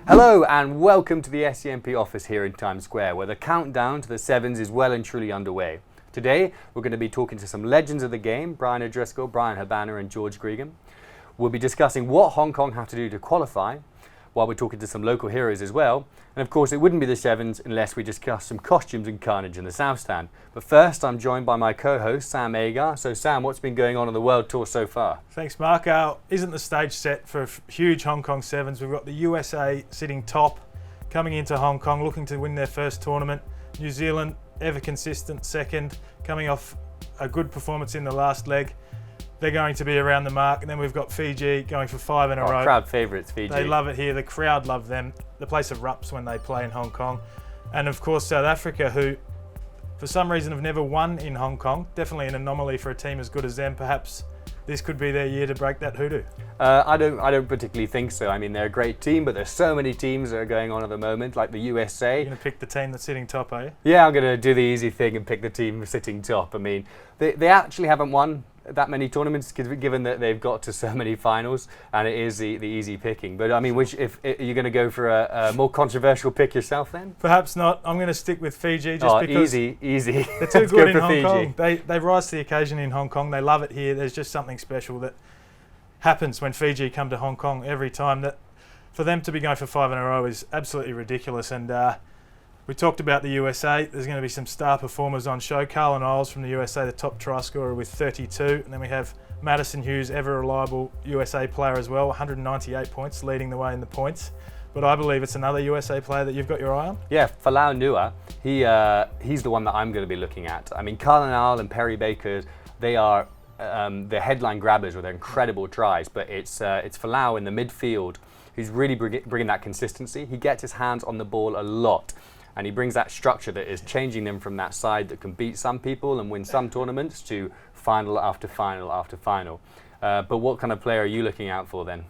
Hello and welcome to the SCMP office here in Times Square, where the countdown to the Sevens is well and truly underway. Today we're going to be talking to some legends of the game, Brian O'Driscoll, Brian Habana and George Gregan. We'll be discussing what Hong Kong have to do to qualify, while we're talking to some local heroes as well. And of course it wouldn't be the Sevens unless we discuss some costumes and carnage in the South Stand. But first I'm joined by my co-host Sam Agar. So Sam, what's been going on the World Tour so far? Thanks Mark. Isn't the stage set for a huge Hong Kong Sevens? We've got the USA sitting top, coming into Hong Kong looking to win their first tournament. New Zealand, ever consistent second, coming off a good performance in the last leg. They're going to be around the mark. And then we've got Fiji going for 5 in a row. Crowd favourites, Fiji. They love it here. The crowd love them. The place erupts when they play in Hong Kong. And of course South Africa, who for some reason have never won in Hong Kong. Definitely an anomaly for a team as good as them. Perhaps this could be their year to break that hoodoo. I don't particularly think so. I mean, they're a great team, but there's so many teams that are going on at the moment, like the USA. You're going to pick the team that's sitting top, are you? Yeah, I'm going to do the easy thing and pick the team sitting top. I mean, they actually haven't won that many tournaments, given that they've got to so many finals, and it is the easy picking. But I mean, if you're going to go for a more controversial pick yourself, then perhaps not. I'm going to stick with Fiji just because easy. They're too good in Hong Kong. They rise to the occasion in Hong Kong. They love it here. There's just something special that happens when Fiji come to Hong Kong every time. That for them to be going for 5 in a row is absolutely ridiculous. And we talked about the USA. There's going to be some star performers on show. Carlin Isles from the USA, the top try scorer with 32. And then we have Madison Hughes, ever reliable USA player as well, 198 points, leading the way in the points. But I believe it's another USA player that you've got your eye on. Yeah, Falau Nua, he's the one that I'm going to be looking at. I mean, Carlin Isle and Perry Baker, they are the headline grabbers with their incredible tries. But it's Falau in the midfield who's really bringing that consistency. He gets his hands on the ball a lot. And he brings that structure that is changing them from that side that can beat some people and win some tournaments to final after final after final. But what kind of player are you looking out for then?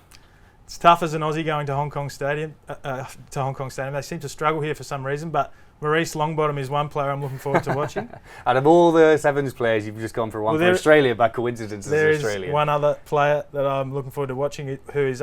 It's tough as an Aussie going to Hong Kong Stadium. They seem to struggle here for some reason, but Maurice Longbottom is one player I'm looking forward to watching. Out of all the Sevens players, you've just gone for one for Australia by coincidence. There is Australia. One other player that I'm looking forward to watching, who is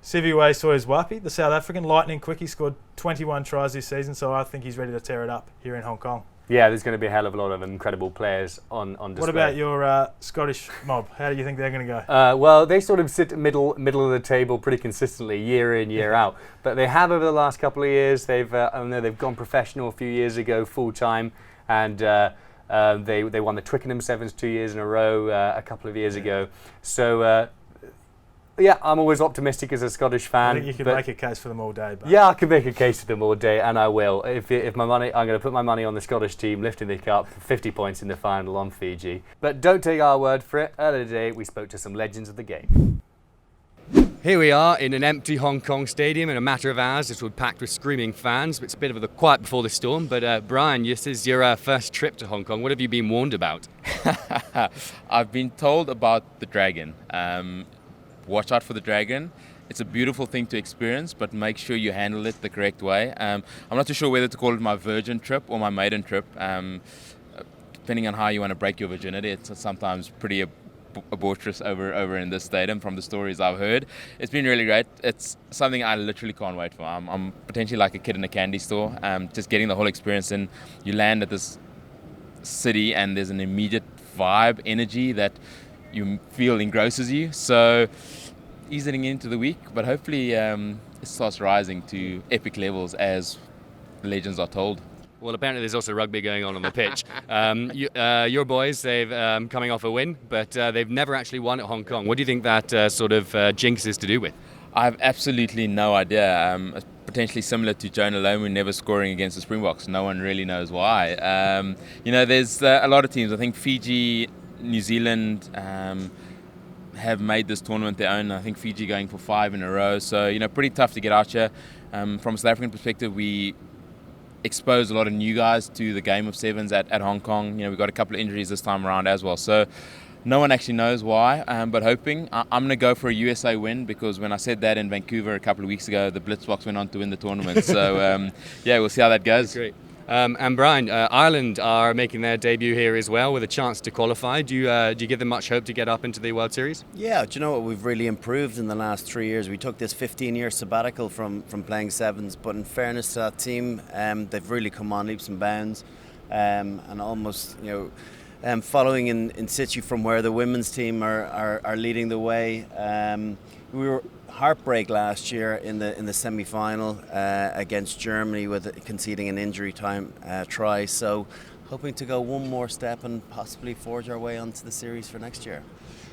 Siviwe Soyuzwapi, the South African, lightning quick. He scored 21 tries this season, so I think he's ready to tear it up here in Hong Kong. Yeah, there's going to be a hell of a lot of incredible players on display. What about your Scottish mob? How do you think they're going to go? Well, they sort of sit middle of the table pretty consistently, year in, year out. But they have over the last couple of years. They've gone professional a few years ago, full time, and they won the Twickenham Sevens 2 years in a row a couple of years ago. So. Yeah, I'm always optimistic as a Scottish fan. I think you could make a case for them all day. But yeah, I can make a case for them all day, and I will. If my money, I'm going to put my money on the Scottish team lifting the cup, 50 points in the final on Fiji. But don't take our word for it. Earlier today, we spoke to some legends of the game. Here we are in an empty Hong Kong stadium. In a matter of hours, it was packed with screaming fans. It's a bit of the quiet before the storm. But Brian, this is your first trip to Hong Kong. What have you been warned about? I've been told about the Dragon. Watch out for the Dragon. It's a beautiful thing to experience, but make sure you handle it the correct way. I'm not too sure whether to call it my virgin trip or my maiden trip. Depending on how you want to break your virginity, it's sometimes pretty abortrous over in this stadium from the stories I've heard. It's been really great. It's something I literally can't wait for. I'm potentially like a kid in a candy store, just getting the whole experience in. You land at this city and there's an immediate vibe, energy that you feel engrosses you. So easing into the week, but hopefully it starts rising to epic levels as legends are told. Well, apparently there's also rugby going on the pitch. Your boys, they've coming off a win, but they've never actually won at Hong Kong. What do you think that sort of jinx is to do with? I have absolutely no idea. Potentially similar to Jonah Lomu never scoring against the Springboks. No one really knows why. There's a lot of teams. I think Fiji, New Zealand have made this tournament their own. I think Fiji going for 5 in a row. So, pretty tough to get out here. From a South African perspective, we exposed a lot of new guys to the game of sevens at Hong Kong. We've got a couple of injuries this time around as well. So no one actually knows why, but hoping. I'm going to go for a USA win because when I said that in Vancouver a couple of weeks ago, the Blitzboks went on to win the tournament. So, we'll see how that goes. Great. And Brian, Ireland are making their debut here as well with a chance to qualify. Do you give them much hope to get up into the World Series? Yeah, do you know what? We've really improved in the last 3 years. We took this 15-year sabbatical from playing sevens, but in fairness to that team, they've really come on leaps and bounds, and almost, following in situ from where the women's team are leading the way. We were heartbreak last year in the semi-final against Germany with conceding an injury time try. So hoping to go one more step and possibly forge our way onto the series for next year.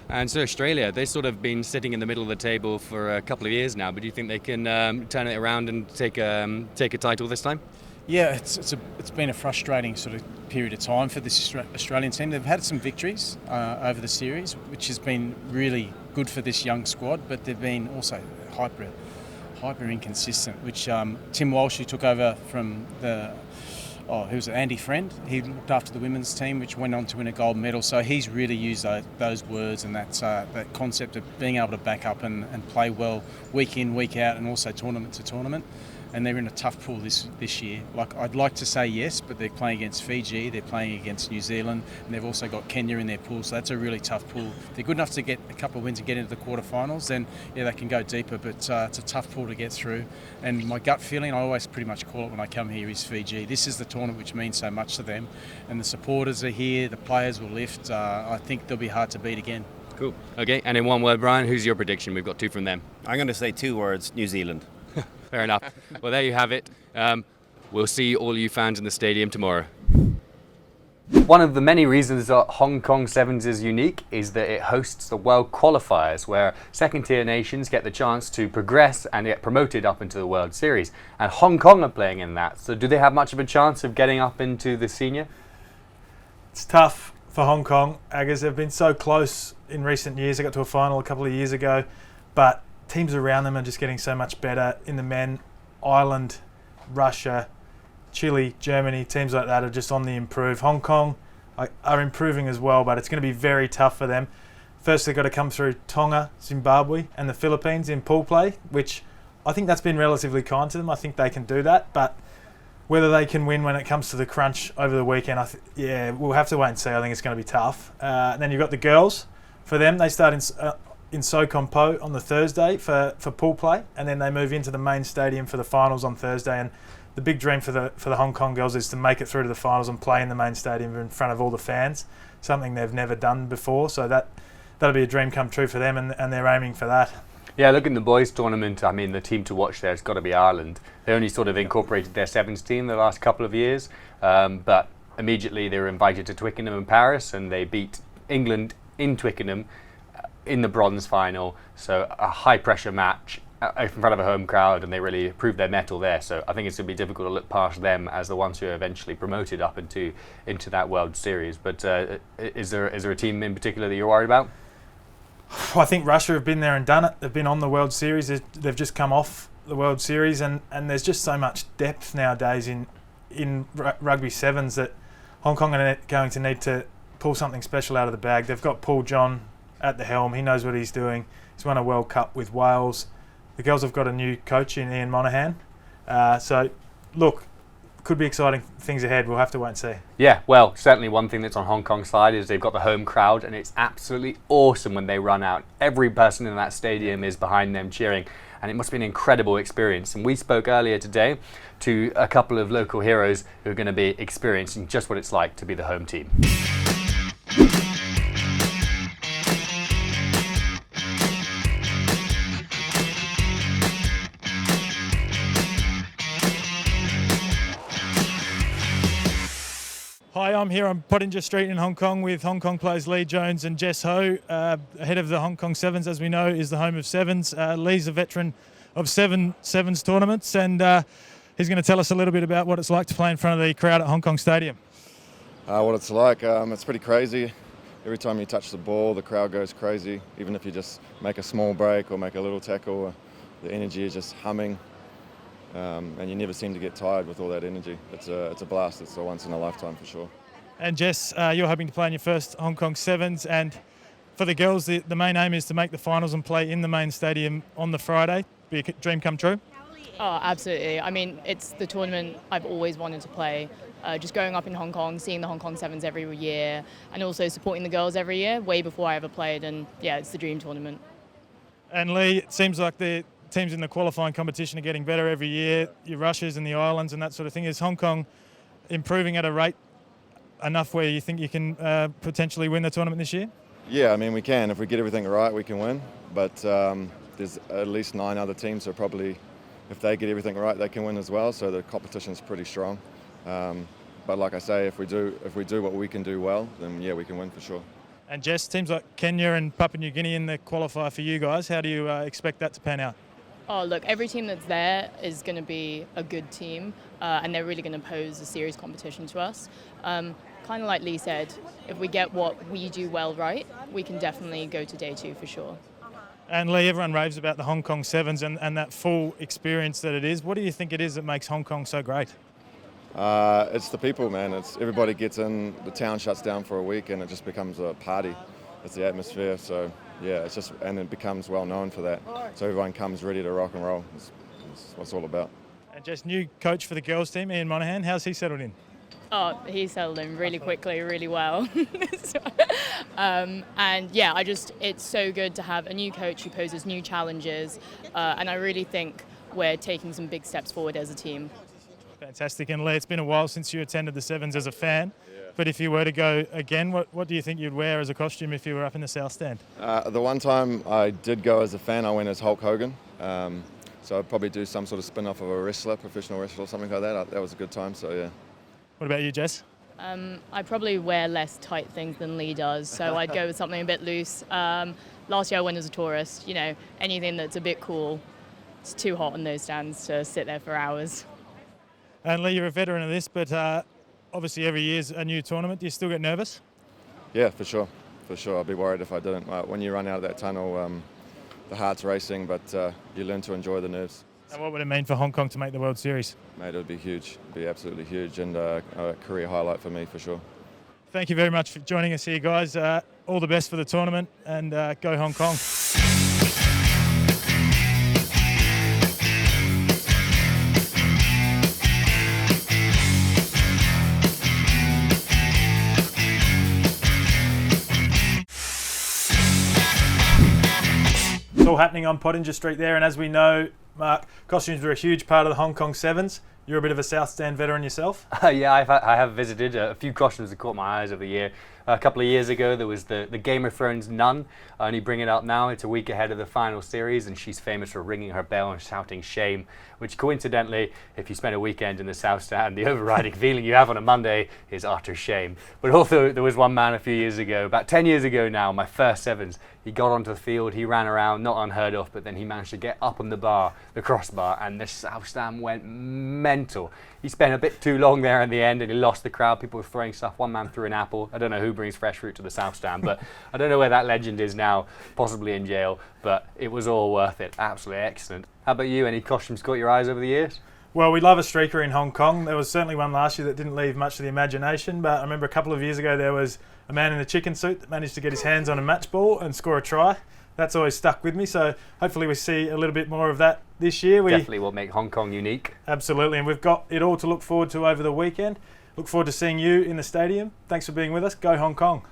And so Australia, they've sort of been sitting in the middle of the table for a couple of years now, but do you think they can turn it around and take a title this time? Yeah, it's been a frustrating sort of period of time for this Australian team. They've had some victories over the series, which has been really good for this young squad, but they've been also hyper inconsistent, which Tim Walsh, who took over from Andy Friend, he looked after the women's team, which went on to win a gold medal. So he's really used those words and that concept of being able to back up and play well week in, week out, and also tournament to tournament. And they're in a tough pool this year. Like, I'd like to say yes, but they're playing against Fiji, they're playing against New Zealand, and they've also got Kenya in their pool, so that's a really tough pool. If they're good enough to get a couple of wins and get into the quarterfinals, then yeah, they can go deeper, but it's a tough pool to get through. And my gut feeling, I always pretty much call it when I come here, is Fiji. This is the tournament which means so much to them, and the supporters are here, the players will lift. I think they'll be hard to beat again. Cool. Okay, and in one word, Brian, who's your prediction? We've got two from them. I'm going to say 2 words: New Zealand. Fair enough. Well, there you have it. We'll see all you fans in the stadium tomorrow. One of the many reasons that Hong Kong Sevens is unique is that it hosts the World Qualifiers, where second-tier nations get the chance to progress and get promoted up into the World Series. And Hong Kong are playing in that. So do they have much of a chance of getting up into the senior? It's tough for Hong Kong. Aggers, they've been so close in recent years. They got to a final a couple of years ago, but teams around them are just getting so much better. In the men, Ireland, Russia, Chile, Germany, teams like that are just on the improve. Hong Kong are improving as well, but it's going to be very tough for them. First, they've got to come through Tonga, Zimbabwe, and the Philippines in pool play, which I think that's been relatively kind to them. I think they can do that, but whether they can win when it comes to the crunch over the weekend, we'll have to wait and see. I think it's going to be tough. And then you've got the girls. For them, they start in Sokompo on the Thursday for pool play, and then they move into the main stadium for the finals on Thursday. And the big dream for the Hong Kong girls is to make it through to the finals and play in the main stadium in front of all the fans, something they've never done before. So that'll be a dream come true for them, and they're aiming for that. Yeah, look, in the boys' tournament, I mean, the team to watch there has got to be Ireland. They only sort of incorporated their sevens team the last couple of years, but immediately they were invited to Twickenham in Paris, and they beat England in Twickenham in the bronze final. So a high-pressure match in front of a home crowd, and they really proved their mettle there. So I think it's going to be difficult to look past them as the ones who are eventually promoted up into that World Series. But is there a team in particular that you're worried about? I think Russia have been there and done it. They've been on the World Series. They've just come off the World Series, and there's just so much depth nowadays in rugby sevens that Hong Kong are going to need to pull something special out of the bag. They've got Paul John at the helm. He knows what he's doing. He's won a World Cup with Wales. The girls have got a new coach in Ian Monaghan. So, look, could be exciting things ahead. We'll have to wait and see. Yeah, well, certainly one thing that's on Hong Kong's side is they've got the home crowd, and it's absolutely awesome when they run out. Every person in that stadium is behind them cheering, and it must be an incredible experience. And we spoke earlier today to a couple of local heroes who are going to be experiencing just what it's like to be the home team. Hi, I'm here on Pottinger Street in Hong Kong with Hong Kong players Lee Jones and Jess Ho. Head of the Hong Kong Sevens, as we know, is the home of Sevens. Lee's a veteran of Sevens tournaments, and he's going to tell us a little bit about what it's like to play in front of the crowd at Hong Kong Stadium. What it's like, it's pretty crazy. Every time you touch the ball, the crowd goes crazy. Even if you just make a small break or make a little tackle, the energy is just humming. And you never seem to get tired with all that energy. It's a blast. It's a once in a lifetime for sure. And Jess, you're hoping to play in your first Hong Kong Sevens, and for the girls, the main aim is to make the finals and play in the main stadium on the Friday. Be a dream come true? Oh, absolutely. I mean, it's the tournament I've always wanted to play. Just growing up in Hong Kong, seeing the Hong Kong Sevens every year, and also supporting the girls every year, way before I ever played. And yeah, it's the dream tournament. And Lee, it seems like the teams in the qualifying competition are getting better every year. Your Russias and the Islands and that sort of thing. Is Hong Kong improving at a rate enough where you think you can potentially win the tournament this year? Yeah, I mean we can. If we get everything right, we can win. But there's at least 9 other teams who are probably, if they get everything right, they can win as well. So the competition's pretty strong. But like I say, if we do what we can do well, then yeah, we can win for sure. And Jess, teams like Kenya and Papua New Guinea in the qualifier for you guys, how do you expect that to pan out? Oh, look, every team that's there is going to be a good team, and they're really going to pose a serious competition to us. Kind of like Lee said, if we get what we do well right, we can definitely go to day 2 for sure. And Lee, everyone raves about the Hong Kong Sevens and that full experience that it is. What do you think it is that makes Hong Kong so great? It's the people, man. It's everybody gets in. The town shuts down for a week, and it just becomes a party. It's the atmosphere. So yeah, it's just, and it becomes well known for that. So everyone comes ready to rock and roll. It's what it's all about. And just new coach for the girls team, Ian Monaghan. How's he settled in? Oh, he settled in really quickly, really well. And yeah, it's so good to have a new coach who poses new challenges, and I really think we're taking some big steps forward as a team. Fantastic. And Lee, it's been a while since you attended the Sevens as a fan, but if you were to go again, what do you think you'd wear as a costume if you were up in the South Stand? The one time I did go as a fan, I went as Hulk Hogan. So I'd probably do some sort of spin-off of a wrestler, professional wrestler or something like that. That was a good time, so yeah. What about you, Jess? I probably wear less tight things than Lee does, so I'd go with something a bit loose. Last year I went as a tourist, anything that's a bit cool. It's too hot in those stands to sit there for hours. And Lee, you're a veteran of this, but obviously every year's a new tournament. Do you still get nervous? Yeah, for sure. I'd be worried if I didn't. When you run out of that tunnel, the heart's racing, but you learn to enjoy the nerves. And what would it mean for Hong Kong to make the World Series? Mate, it would be huge. It would be absolutely huge, and a career highlight for me for sure. Thank you very much for joining us here, guys. All the best for the tournament, and go Hong Kong. It's all happening on Pottinger Street there, and as we know, Mark, costumes were a huge part of the Hong Kong Sevens. You're a bit of a South Stand veteran yourself. Yeah, I have visited a few costumes that caught my eyes over the year. A couple of years ago, there was the Game of Thrones nun. I only bring it up now. It's a week ahead of the final series, and she's famous for ringing her bell and shouting shame, which coincidentally, if you spend a weekend in the South Stand, the overriding feeling you have on a Monday is utter shame. But also, there was one man a few years ago, about 10 years ago now, my first Sevens. He got onto the field, he ran around, not unheard of, but then he managed to get up on the crossbar, and the South Stand went mental. He spent a bit too long there in the end, and he lost the crowd. People were throwing stuff. One man threw an apple. I don't know who brings fresh fruit to the South Stand, but I don't know where that legend is now, possibly in jail, but it was all worth it. Absolutely excellent. How about you? Any costumes caught your eyes over the years? Well, we love a streaker in Hong Kong. There was certainly one last year that didn't leave much to the imagination, but I remember a couple of years ago there was a man in a chicken suit that managed to get his hands on a match ball and score a try. That's always stuck with me, so hopefully we see a little bit more of that this year. Definitely will make Hong Kong unique. Absolutely, and we've got it all to look forward to over the weekend. Look forward to seeing you in the stadium. Thanks for being with us. Go Hong Kong.